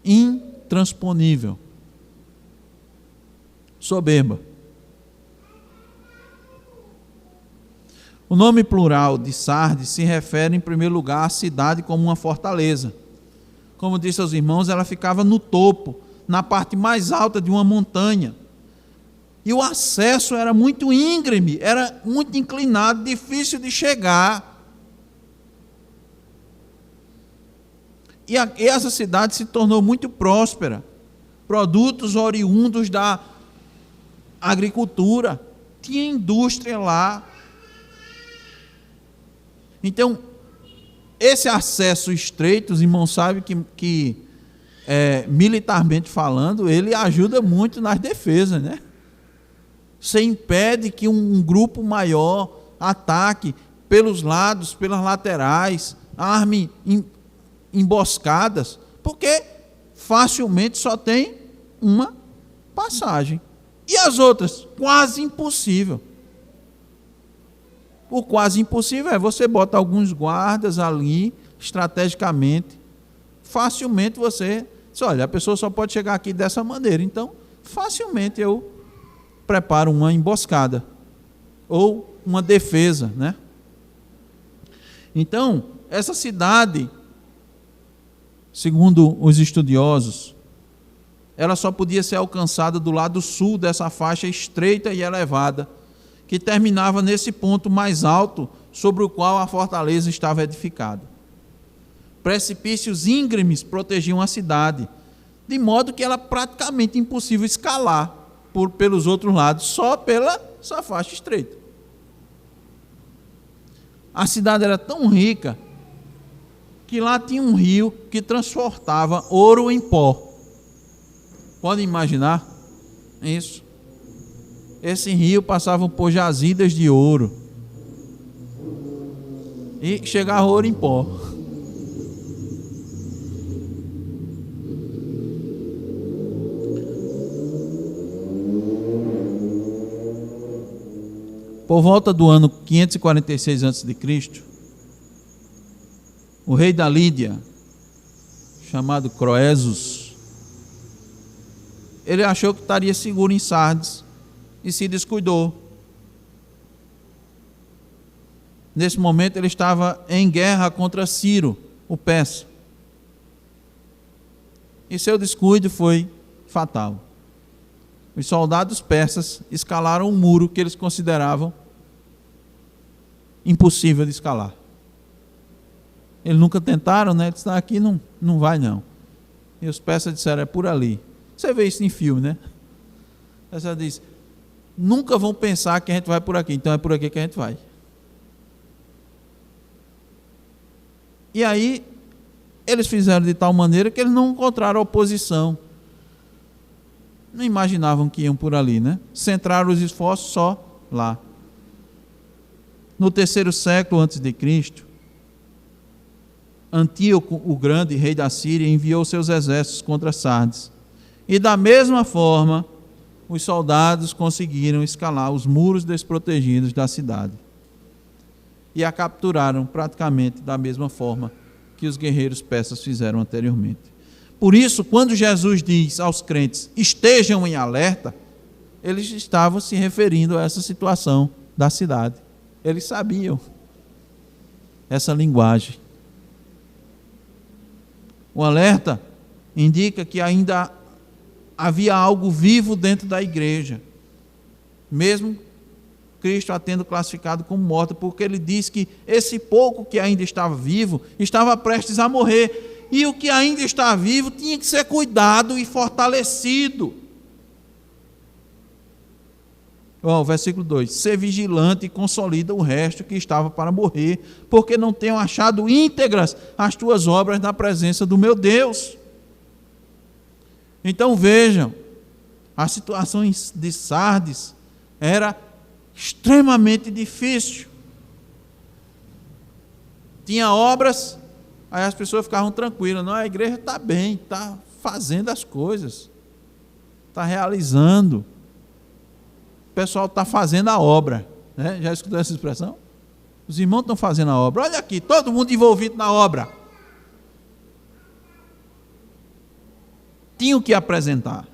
intransponível. Soberba. O nome plural de Sardes se refere, em primeiro lugar, à cidade como uma fortaleza. Como disse aos irmãos, ela ficava no topo, na parte mais alta de uma montanha. E o acesso era muito íngreme, era muito inclinado, difícil de chegar. E essa cidade se tornou muito próspera. Produtos oriundos da agricultura. Tinha indústria lá. Então, esse acesso estreito, os irmãos sabem que militarmente falando, ele ajuda muito nas defesas, né? Você impede que um grupo maior ataque pelos lados, pelas laterais, arme emboscadas, porque facilmente só tem uma passagem. E as outras? Quase impossível. O quase impossível é você bota alguns guardas ali, estrategicamente, facilmente você diz, olha, a pessoa só pode chegar aqui dessa maneira, então facilmente eu preparo uma emboscada ou uma defesa, né? Então, essa cidade, segundo os estudiosos, ela só podia ser alcançada do lado sul dessa faixa estreita e elevada, que terminava nesse ponto mais alto sobre o qual a fortaleza estava edificada. Precipícios íngremes protegiam a cidade, de modo que era praticamente impossível escalar pelos outros lados, só pela essa faixa estreita. A cidade era tão rica que lá tinha um rio que transportava ouro em pó. Podem imaginar isso? Esse rio passava por jazidas de ouro e chegava ouro em pó. Por volta do ano 546 a.C., o rei da Lídia, chamado Croesus, ele achou que estaria seguro em Sardes e se descuidou. Nesse momento ele estava em guerra contra Ciro, o persa. E seu descuido foi fatal. Os soldados persas escalaram um muro que eles consideravam impossível de escalar. Eles nunca tentaram, né? Eles disseram, aqui não vai não. E os persas disseram, é por ali. Você vê isso em filme, né? O pessoal diz, nunca vão pensar que a gente vai por aqui, então é por aqui que a gente vai. E aí, eles fizeram de tal maneira que eles não encontraram oposição. Não imaginavam que iam por ali, né? Centraram os esforços só lá. No 3º século a.C., Antíoco, o grande rei da Síria, enviou seus exércitos contra Sardes. E da mesma forma, os soldados conseguiram escalar os muros desprotegidos da cidade. E a capturaram praticamente da mesma forma que os guerreiros persas fizeram anteriormente. Por isso, quando Jesus diz aos crentes, estejam em alerta, eles estavam se referindo a essa situação da cidade. Eles sabiam essa linguagem. O alerta indica que ainda havia algo vivo dentro da igreja, mesmo Cristo a tendo classificado como morta, porque ele diz que esse pouco que ainda estava vivo, estava prestes a morrer, e o que ainda está vivo tinha que ser cuidado e fortalecido. Versículo 2, ser vigilante e consolida o resto que estava para morrer, porque não tenho achado íntegras as tuas obras na presença do meu Deus. Então vejam, a situação de Sardes era extremamente difícil. Tinha obras, aí as pessoas ficavam tranquilas, não, a igreja está bem, está fazendo as coisas, está realizando. O pessoal está fazendo a obra, né? Já escutou essa expressão? Os irmãos estão fazendo a obra. Olha aqui, todo mundo envolvido na obra. Tinham que apresentar.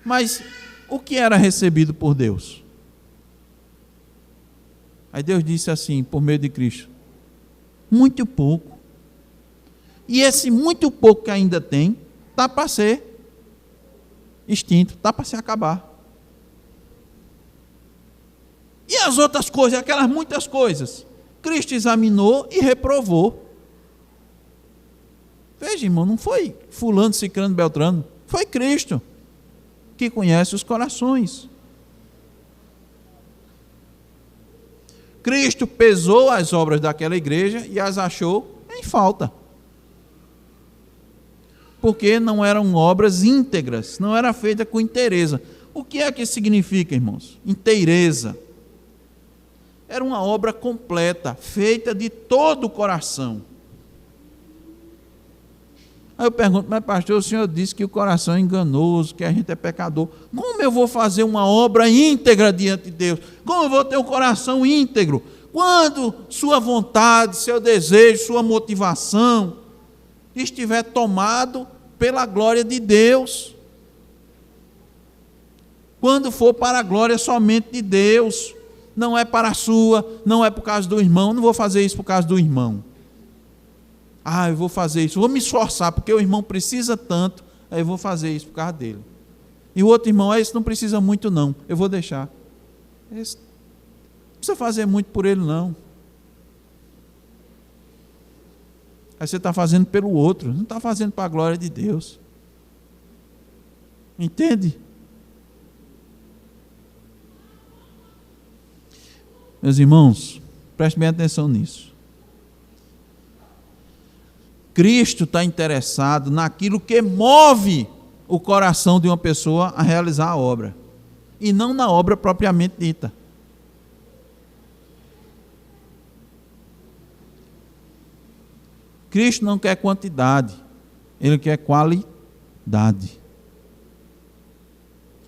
Mas o que era recebido por Deus? Aí Deus disse assim, por meio de Cristo, muito pouco. E esse muito pouco que ainda tem, está para ser extinto, está para se acabar. E as outras coisas, aquelas muitas coisas, Cristo examinou e reprovou. Veja, irmão, não foi fulano, cicrano, beltrano, foi Cristo, que conhece os corações. Cristo pesou as obras daquela igreja e as achou em falta. Porque não eram obras íntegras, não era feita com inteireza. O que é que significa, irmãos? Inteireza. Era uma obra completa, feita de todo o coração. Aí eu pergunto, mas pastor, o senhor disse que o coração é enganoso, que a gente é pecador. Como eu vou fazer uma obra íntegra diante de Deus? Como eu vou ter um coração íntegro? Quando sua vontade, seu desejo, sua motivação estiver tomado pela glória de Deus. Quando for para a glória somente de Deus, não é para a sua, não é por causa do irmão, não vou fazer isso por causa do irmão. Eu vou fazer isso, vou me esforçar, porque o irmão precisa tanto, aí eu vou fazer isso por causa dele. E o outro irmão, esse não precisa muito não, eu vou deixar. Esse não precisa fazer muito por ele não. Aí você está fazendo pelo outro, não está fazendo para a glória de Deus. Entende? Meus irmãos, prestem bem atenção nisso. Cristo está interessado naquilo que move o coração de uma pessoa a realizar a obra, e não na obra propriamente dita. Cristo não quer quantidade, Ele quer qualidade.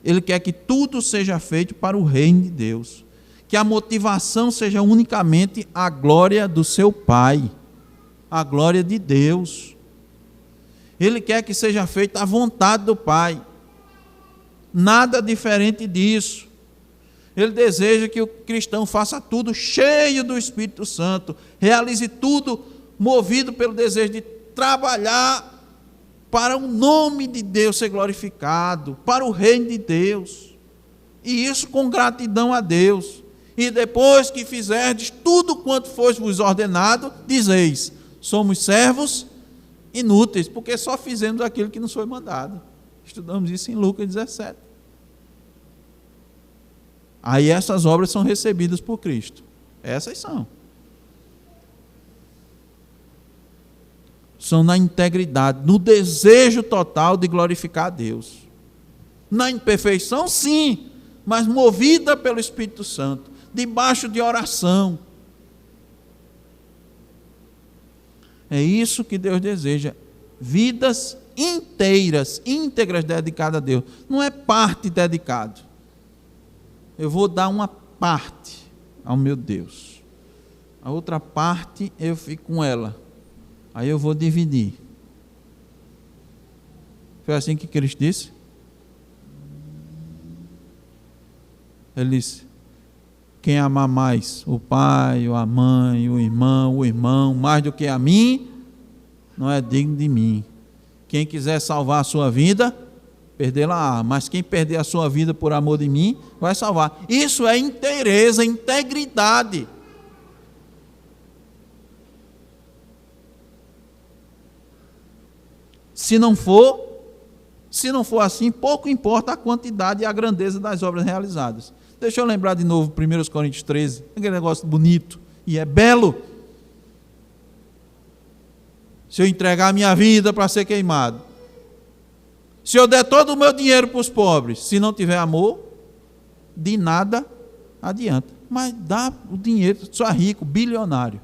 Ele quer que tudo seja feito para o reino de Deus, que a motivação seja unicamente a glória do seu Pai, a glória de Deus. Ele quer que seja feita a vontade do Pai, nada diferente disso. Ele deseja que o cristão faça tudo cheio do Espírito Santo, realize tudo movido pelo desejo de trabalhar para o nome de Deus ser glorificado, para o reino de Deus, e isso com gratidão a Deus. E depois que fizerdes tudo quanto foi vos ordenado, dizeis: somos servos inúteis, porque só fizemos aquilo que nos foi mandado. Estudamos isso em Lucas 17. Aí essas obras são recebidas por Cristo. Essas são. São na integridade, no desejo total de glorificar a Deus. Na imperfeição, sim, mas movida pelo Espírito Santo, debaixo de oração. É isso que Deus deseja. Vidas inteiras, íntegras dedicadas a Deus. Não é parte dedicado. Eu vou dar uma parte ao meu Deus. A outra parte eu fico com ela. Aí eu vou dividir. Foi assim que Cristo disse? Ele disse: quem amar mais o pai, ou a mãe, o irmão, mais do que a mim, não é digno de mim. Quem quiser salvar a sua vida, perdê-la-á. Mas quem perder a sua vida por amor de mim, vai salvar. Isso é inteireza, integridade. Se não for assim, pouco importa a quantidade e a grandeza das obras realizadas. Deixa eu lembrar de novo 1 Coríntios 13, aquele negócio bonito e é belo. Se eu entregar a minha vida para ser queimado, se eu der todo o meu dinheiro para os pobres, se não tiver amor, de nada adianta. Mas dá o dinheiro, só é rico, bilionário,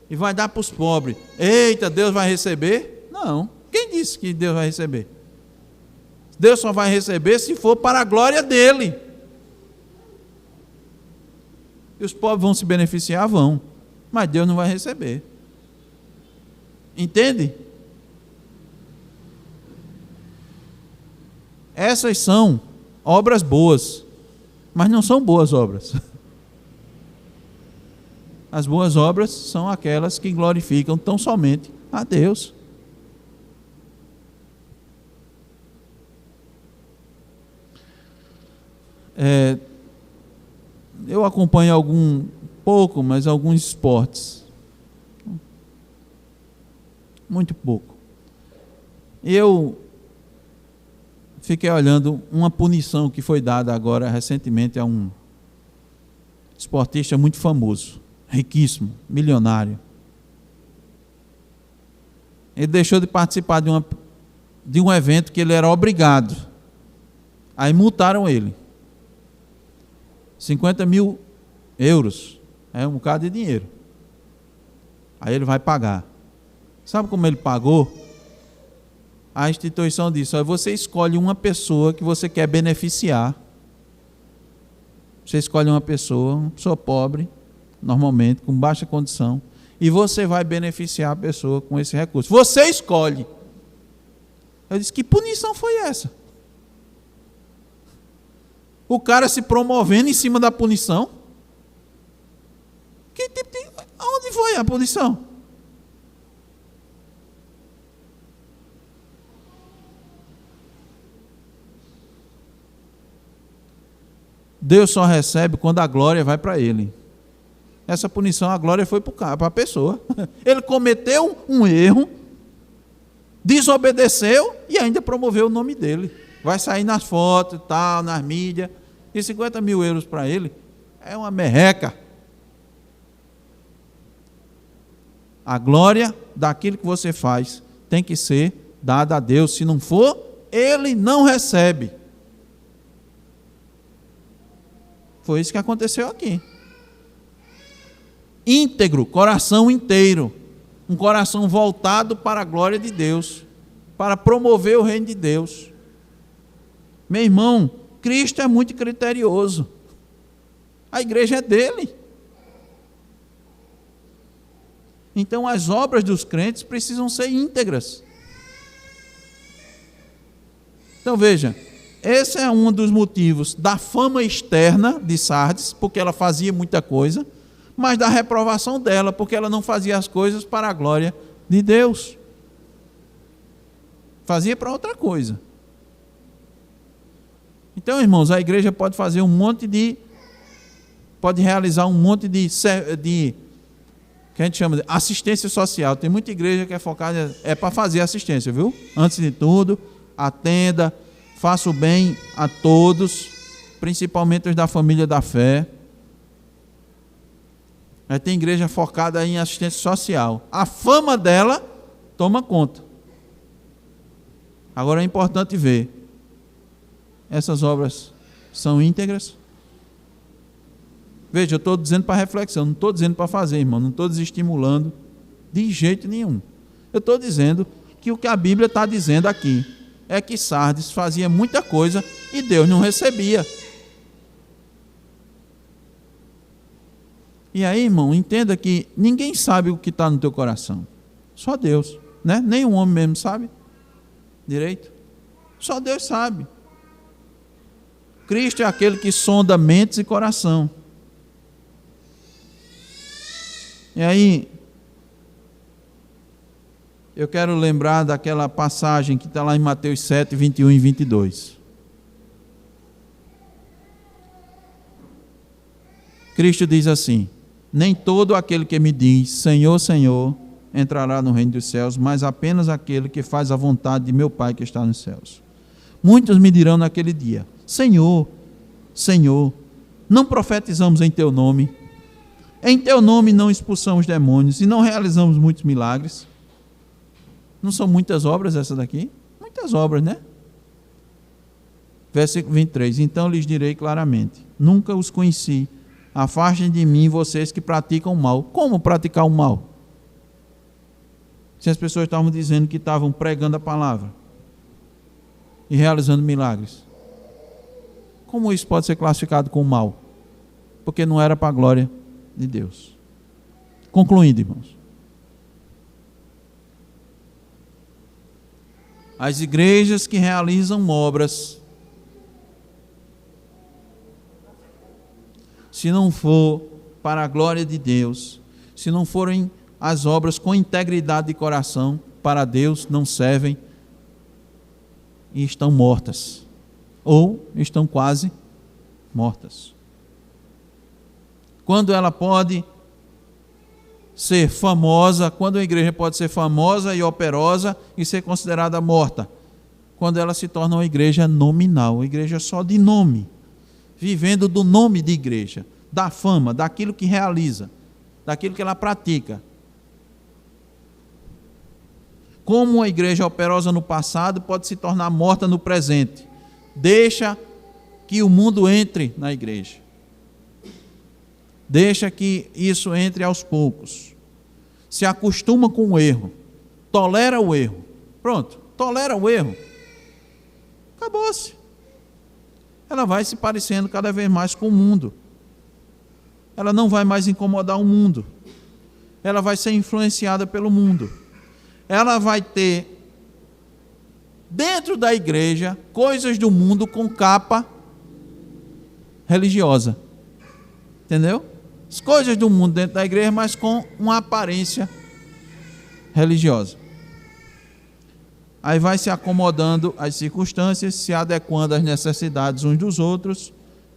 e vai dar para os pobres. Eita, Deus vai receber? Não. Quem disse que Deus vai receber? Deus só vai receber se for para a glória dele. E os pobres vão se beneficiar? Vão. Mas Deus não vai receber. Entende? Essas são obras boas, mas não são boas obras. As boas obras são aquelas que glorificam tão somente a Deus. Eu acompanho mas alguns esportes. Muito pouco. Eu fiquei olhando uma punição que foi dada agora recentemente a um esportista muito famoso, riquíssimo, milionário. Ele deixou de participar de um evento que ele era obrigado. Aí multaram ele. 50 mil euros. É um bocado de dinheiro. Aí ele vai pagar. Sabe como ele pagou? A instituição disse: ó, você escolhe uma pessoa que você quer beneficiar. Você escolhe uma pessoa pobre, normalmente, com baixa condição, e você vai beneficiar a pessoa com esse recurso. Você escolhe. Eu disse: que punição foi essa? O cara se promovendo em cima da punição? Que tipo de... Onde foi a punição? Deus só recebe quando a glória vai para ele. Essa punição, a glória foi para a pessoa. Ele cometeu um erro, desobedeceu e ainda promoveu o nome dele. Vai sair nas fotos, tal, nas mídias. E 50 mil euros para ele é uma merreca. A glória daquilo que você faz tem que ser dada a Deus. Se não for, ele não recebe. Foi isso que aconteceu aqui. Íntegro, coração inteiro. Um coração voltado para a glória de Deus, para promover o reino de Deus. Meu irmão, Cristo é muito criterioso. A igreja é dele. Então as obras dos crentes precisam ser íntegras. Então veja, esse é um dos motivos da fama externa de Sardes, porque ela fazia muita coisa, mas da reprovação dela, porque ela não fazia as coisas para a glória de Deus. Fazia para outra coisa. Então, irmãos, a igreja pode fazer pode realizar um monte de que a gente chama de assistência social. Tem muita igreja que é focada, para fazer assistência, viu? Antes de tudo, atenda, faça o bem a todos, principalmente os da família da fé. Aí tem igreja focada em assistência social. A fama dela toma conta. Agora é importante ver, essas obras são íntegras? Veja, eu estou dizendo para reflexão, não estou dizendo para fazer, irmão, não estou desestimulando de jeito nenhum. Eu estou dizendo que o que a Bíblia está dizendo aqui é que Sardes fazia muita coisa e Deus não recebia. E aí, irmão, entenda que ninguém sabe o que está no teu coração. Só Deus, né? Nem um homem mesmo sabe direito. Só Deus sabe. Cristo é aquele que sonda mentes e coração. E aí, eu quero lembrar daquela passagem que está lá em Mateus 7, 21 e 22. Cristo diz assim: nem todo aquele que me diz, Senhor, Senhor, entrará no reino dos céus, mas apenas aquele que faz a vontade de meu Pai que está nos céus. Muitos me dirão naquele dia, Senhor, Senhor, não profetizamos em teu nome, em teu nome não expulsamos demônios e não realizamos muitos milagres. Não são muitas obras essa daqui? Muitas obras, né? Versículo 23, então lhes direi claramente, nunca os conheci, afastem de mim vocês que praticam o mal. Como praticar o mal? Se as pessoas estavam dizendo que estavam pregando a palavra e realizando milagres, como isso pode ser classificado como mal? Porque não era para a glória de Deus. Concluindo, irmãos, as igrejas que realizam obras, se não for para a glória de Deus, se não forem as obras com integridade de coração, para Deus não servem e estão mortas, ou estão quase mortas. Quando ela pode ser famosa, quando a igreja pode ser famosa e operosa e ser considerada morta? Quando ela se torna uma igreja nominal, uma igreja só de nome, vivendo do nome de igreja, da fama, daquilo que realiza, daquilo que ela pratica. Como uma igreja operosa no passado pode se tornar morta no presente. Deixa que o mundo entre na igreja. Deixa que isso entre aos poucos. Se acostuma com o erro. Tolera o erro. Pronto, tolera o erro. Acabou-se. Ela vai se parecendo cada vez mais com o mundo. Ela não vai mais incomodar o mundo. Ela vai ser influenciada pelo mundo. Ela vai ter, dentro da igreja, coisas do mundo com capa religiosa. Entendeu? As coisas do mundo dentro da igreja, mas com uma aparência religiosa. Aí vai se acomodando às circunstâncias, se adequando às necessidades uns dos outros,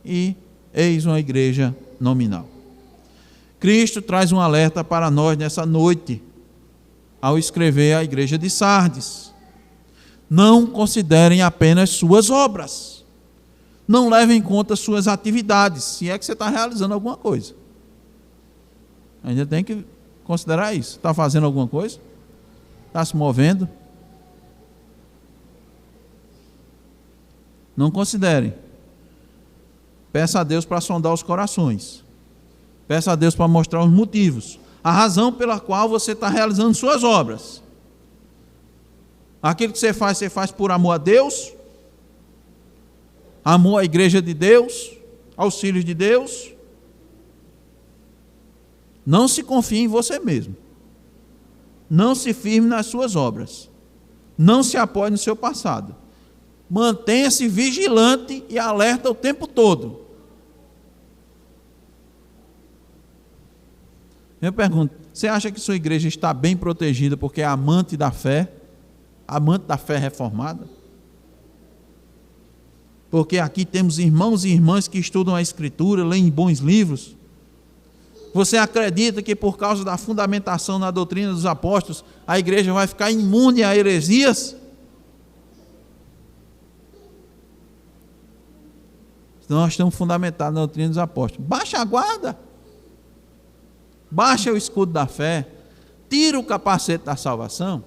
e eis uma igreja nominal. Cristo traz um alerta para nós nessa noite, ao escrever à igreja de Sardes. Não considerem apenas suas obras. Não levem em conta suas atividades, se é que você está realizando alguma coisa. Ainda tem que considerar isso. Está fazendo alguma coisa? Está se movendo? Não considerem. Peça a Deus para sondar os corações. Peça a Deus para mostrar os motivos. A razão pela qual você está realizando suas obras. Aquilo que você faz por amor a Deus, amor à igreja de Deus, aos filhos de Deus. Não se confie em você mesmo. Não se firme nas suas obras. Não se apoie no seu passado. Mantenha-se vigilante e alerta o tempo todo. Eu pergunto, você acha que sua igreja está bem protegida porque é amante da fé? Amante da fé reformada? Porque aqui temos irmãos e irmãs que estudam a Escritura, leem bons livros. Você acredita que por causa da fundamentação na doutrina dos apóstolos, a igreja vai ficar imune a heresias? Nós estamos fundamentados na doutrina dos apóstolos. Baixa a guarda. Baixa o escudo da fé. Tira o capacete da salvação.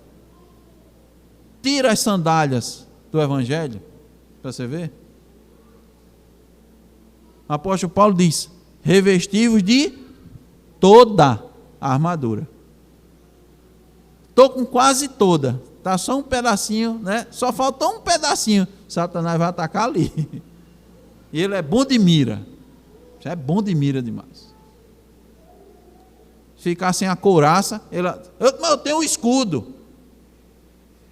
Tira as sandálias do evangelho. Para você ver. O apóstolo Paulo diz: revestivos de toda a armadura. Estou com quase toda. Está só um pedacinho, né? Só faltou um pedacinho. Satanás vai atacar ali. E ele é bom de mira. Isso é bom de mira demais. Ficar sem a couraça, mas eu tenho um escudo.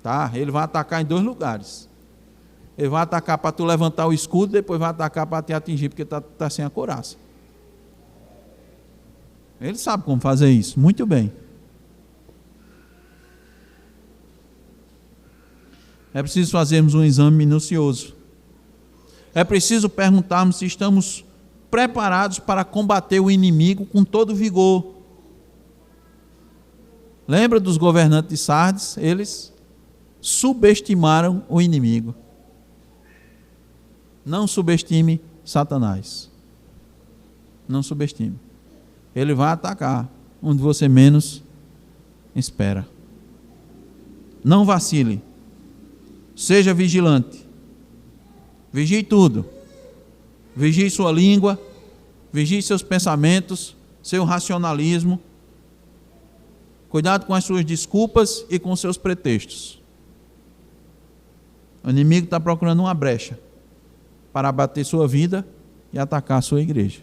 Tá? Ele vai atacar em dois lugares. Ele vai atacar para tu levantar o escudo, depois vai atacar para te atingir, porque tá sem a couraça. Ele sabe como fazer isso, muito bem. É preciso fazermos um exame minucioso. É preciso perguntarmos se estamos preparados para combater o inimigo com todo vigor. Lembra dos governantes de Sardes? Eles subestimaram o inimigo. Não subestime Satanás. Não subestime. Ele vai atacar onde você menos espera. Não vacile. Seja vigilante. Vigie tudo. Vigie sua língua. Vigie seus pensamentos, seu racionalismo. Cuidado com as suas desculpas e com seus pretextos. O inimigo está procurando uma brecha para abater sua vida e atacar a sua igreja.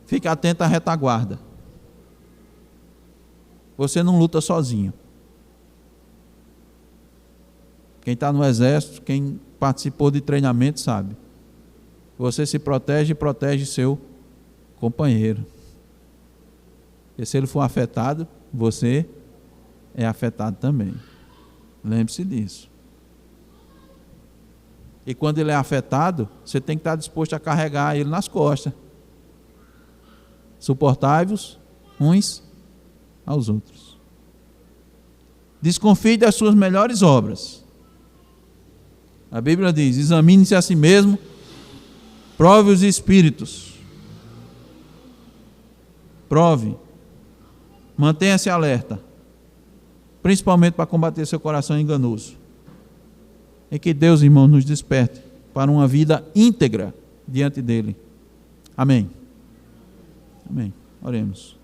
Fique atento à retaguarda. Você não luta sozinho. Quem está no exército, quem participou de treinamento sabe. Você se protege e protege seu companheiro. E se ele for afetado, você é afetado também. Lembre-se disso. E quando ele é afetado, você tem que estar disposto a carregar ele nas costas. Suportai-vos uns aos outros. Desconfie das suas melhores obras. A Bíblia diz: examine-se a si mesmo Prove os espíritos. Prove. Mantenha-se alerta. Principalmente para combater seu coração enganoso. E que Deus, irmãos, nos desperte para uma vida íntegra diante dele. Amém. Amém. Oremos.